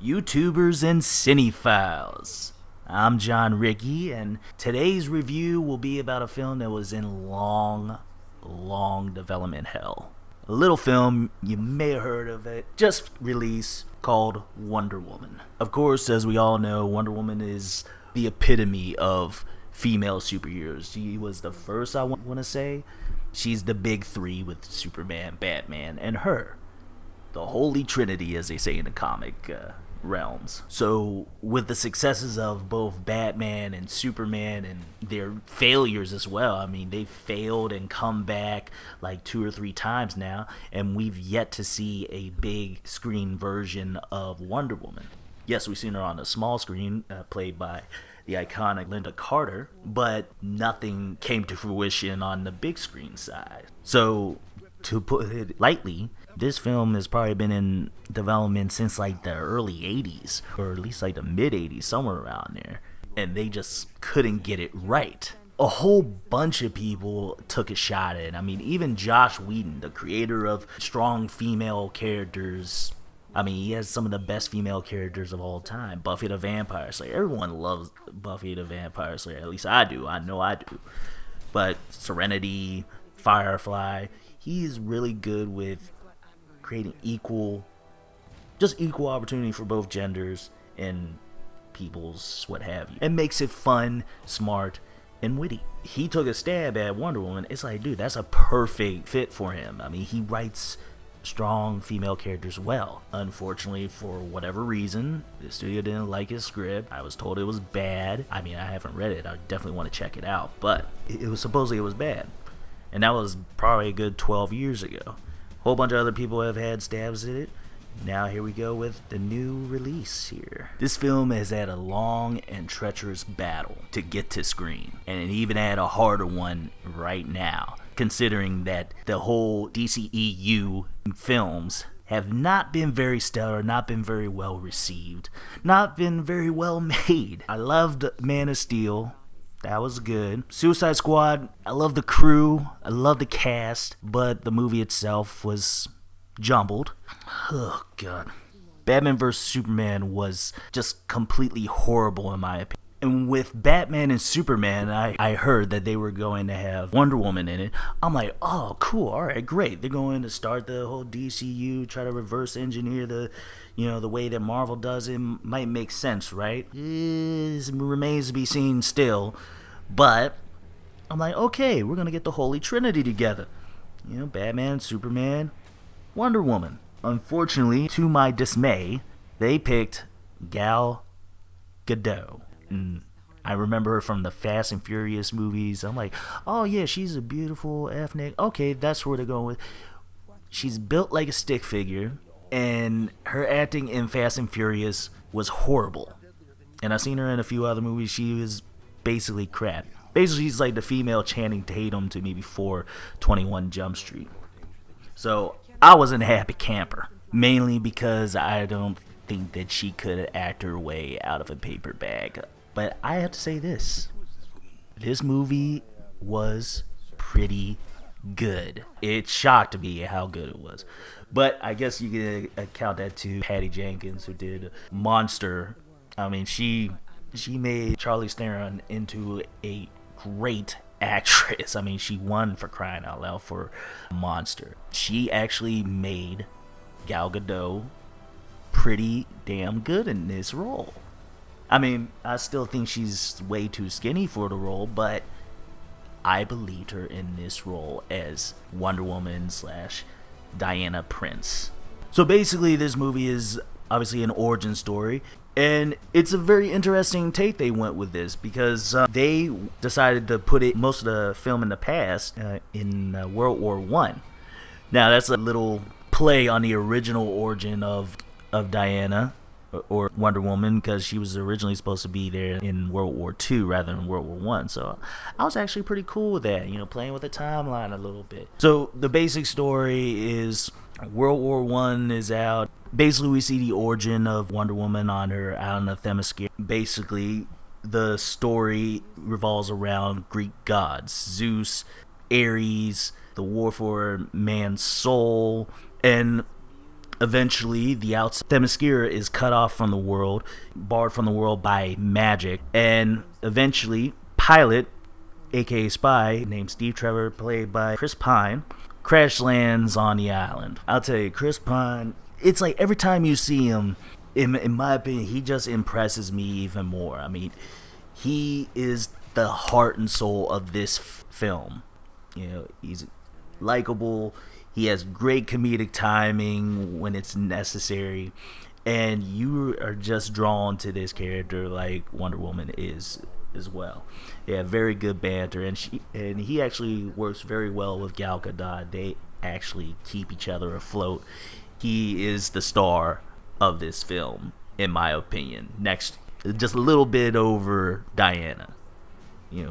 YouTubers and Cinephiles. I'm John Ricky, and today's review will be about a film that was in long development hell. A little film, you may have heard of it, just released, called Wonder Woman. Of course, as we all know, Wonder Woman is the epitome of female superheroes. She was the first, I want to say. She's the big three with Superman, Batman, and her. The Holy Trinity, as they say in the comic realms. So with the successes of both Batman and Superman and their failures as well, I mean, they've failed and come back like 2 or 3 times now, and we've yet to see a big screen version of Wonder Woman. Yes, we've seen her on a small screen, played by the iconic Linda Carter, but nothing came to fruition on the big screen side. So, to put it lightly, this film has probably been in development since like the early 80s, or at least like the mid 80s, somewhere around there. And they just couldn't get it right. A whole bunch of people took a shot at it. I mean, even Joss Whedon, the creator of strong female characters. I mean, he has some of the best female characters of all time. Buffy the Vampire Slayer. Everyone loves Buffy the Vampire Slayer. At least I do. I know I do. But Serenity, Firefly, he's really good with creating equal opportunity for both genders and people's what have you. It makes it fun, smart, and witty. He took a stab at Wonder Woman. It's like, dude, that's a perfect fit for him. I mean, he writes strong female characters well. Unfortunately, for whatever reason, the studio didn't like his script. I was told it was bad. I mean, I haven't read it. I definitely want to check it out, but it was bad. And that was probably a good 12 years ago. A whole bunch of other people have had stabs at it. Now here we go with the new release here. This film has had a long and treacherous battle to get to screen, and it even had a harder one right now, considering that the whole DCEU films have not been very stellar, not been very well received, not been very well made. I loved Man of Steel. That was good. Suicide Squad, I love the crew, I love the cast, but the movie itself was jumbled. Oh, God. Batman vs. Superman was just completely horrible in my opinion. And with Batman and Superman, I heard that they were going to have Wonder Woman in it. I'm like, oh, cool, alright, great. They're going to start the whole DCU, try to reverse engineer the way that Marvel does it. Might make sense, right? It remains to be seen still. But I'm like, okay, we're going to get the Holy Trinity together. Batman, Superman, Wonder Woman. Unfortunately, to my dismay, they picked Gal Gadot. I remember her from the Fast and Furious movies. I'm like, oh yeah, she's a beautiful ethnic. Okay, that's where they're going with. She's built like a stick figure, and her acting in Fast and Furious was horrible. And I've seen her in a few other movies. She was basically crap. Basically, she's like the female Channing Tatum to me before 21 Jump Street. So I wasn't a happy camper, mainly because I don't think that she could act her way out of a paper bag. But I have to say this movie was pretty good. It shocked me how good it was. But I guess you can account that to Patty Jenkins, who did Monster. I mean, she made Charlize Theron into a great actress. I mean, she won, for crying out loud, for Monster. She actually made Gal Gadot pretty damn good in this role. I mean, I still think she's way too skinny for the role, but I believed her in this role as Wonder Woman / Diana Prince. So basically, this movie is obviously an origin story, and it's a very interesting take they went with this, because they decided to put most of the film in the past, in World War I. Now, that's a little play on the original origin of Diana, or Wonder Woman, because she was originally supposed to be there in World War II rather than World War I. So I was actually pretty cool with that, playing with the timeline a little bit. So the basic story is World War I is out. Basically, we see the origin of Wonder Woman on her out in the Themyscira. Basically, the story revolves around Greek gods: Zeus, Ares, the war for man's soul, and eventually the outside Themyscira is cut off from the world, barred from the world by magic, and eventually Pilot, aka Spy, named Steve Trevor, played by Chris Pine, crash lands on the island. I'll tell you, Chris Pine, it's like every time you see him, in my opinion, he just impresses me even more. I mean, he is the heart and soul of this film. You know, he's likable. He has great comedic timing when it's necessary, and you are just drawn to this character like Wonder Woman is as well. They have very good banter, and he actually works very well with Gal Gadot. They actually keep each other afloat. He is the star of this film, in my opinion. Next, just a little bit over Diana,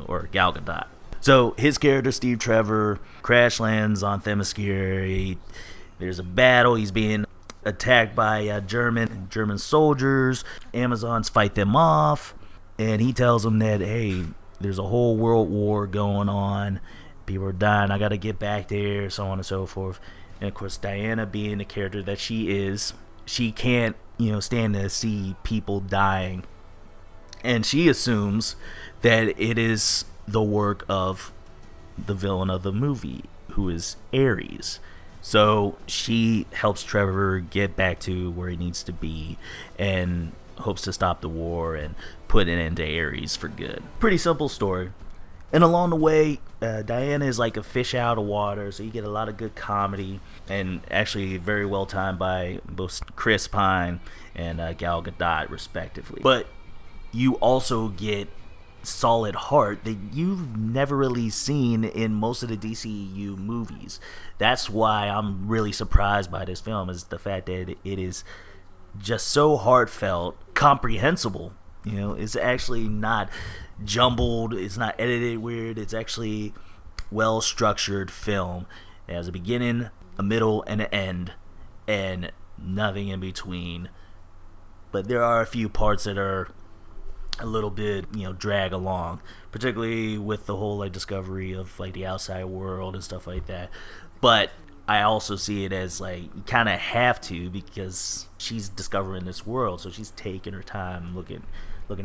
or Gal Gadot. So his character, Steve Trevor, crash lands on Themyscira. There's a battle. He's being attacked by German soldiers. Amazons fight them off, and he tells them that, hey, there's a whole world war going on. People are dying. I got to get back there, so on and so forth. And of course, Diana, being the character that she is, she can't, stand to see people dying, and she assumes that it is the work of the villain of the movie, who is Ares. So she helps Trevor get back to where he needs to be and hopes to stop the war and put an end to Ares for good. Pretty simple story. And along the way, Diana is like a fish out of water, so you get a lot of good comedy, and actually very well timed by both Chris Pine and Gal Gadot, respectively. But you also get solid heart that you've never really seen in most of the DCEU movies. That's why I'm really surprised by this film, is the fact that it is just so heartfelt, comprehensible. It's actually not jumbled, it's not edited weird, it's actually well structured film. It has a beginning, a middle, and an end, and nothing in between. But there are a few parts that are a little bit, drag along, particularly with the whole discovery of the outside world and stuff like that. But I also see it as you kind of have to, because she's discovering this world, so she's taking her time looking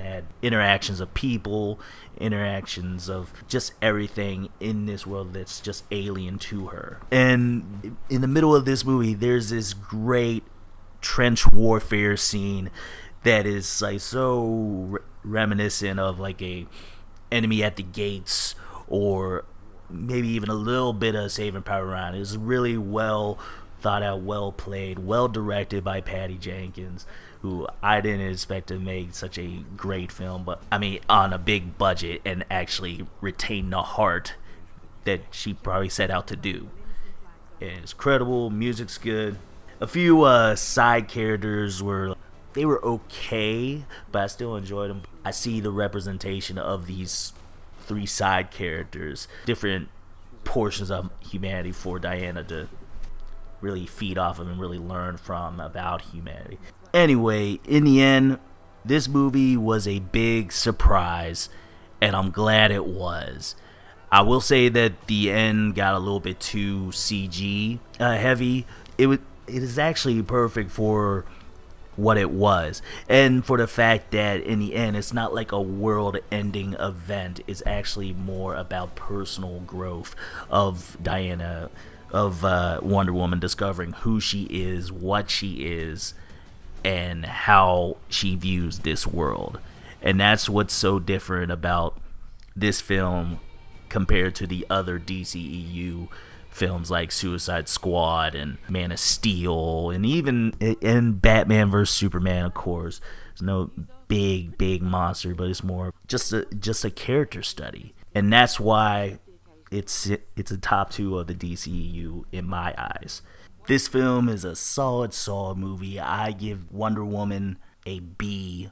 at interactions of people, interactions of just everything in this world that's just alien to her. And in the middle of this movie, there's this great trench warfare scene that is so reminiscent of a Enemy at the Gates, or maybe even a little bit of Saving Private Ryan. It's really well thought out, well played, well directed by Patty Jenkins, who I didn't expect to make such a great film, but I mean on a big budget, and actually retain the heart that she probably set out to do. It's credible, music's good. A few side characters were okay, but I still enjoyed them. I see the representation of these three side characters, different portions of humanity for Diana to really feed off of and really learn from about humanity. Anyway, in the end, this movie was a big surprise, and I'm glad it was. I will say that the end got a little bit too CG heavy. It is actually perfect for what it was, and for the fact that in the end it's not like a world-ending event. It's actually more about personal growth of Diana, of Wonder Woman, discovering who she is, what she is, and how she views this world. And that's what's so different about this film compared to the other DCEU films like Suicide Squad and Man of Steel, and even in Batman vs Superman, of course. There's no big monster, but it's more just a character study. And that's why it's a top 2 of the DCEU in my eyes. This film is a solid movie. I give Wonder Woman a B+.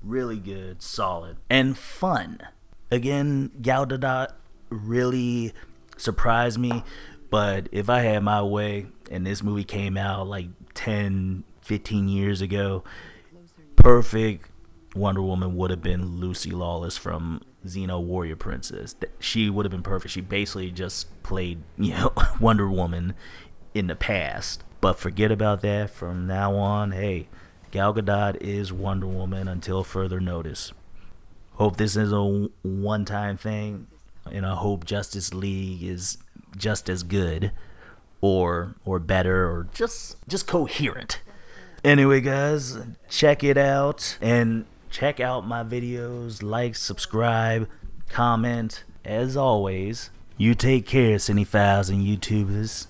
Really good, solid, and fun. Again, Gal Gadot really surprised me, but if I had my way and this movie came out 10-15 years ago, perfect Wonder Woman would have been Lucy Lawless from Xena Warrior Princess. She would have been perfect. She basically just played Wonder Woman in the past. But forget about that. From now on, hey, Gal Gadot is Wonder Woman until further notice. Hope this is a one-time thing, and I hope Justice League is just as good, or better, or just coherent. Anyway, guys, check it out, and check out my videos. Like, subscribe, comment. As always, you take care, Cinephiles and YouTubers.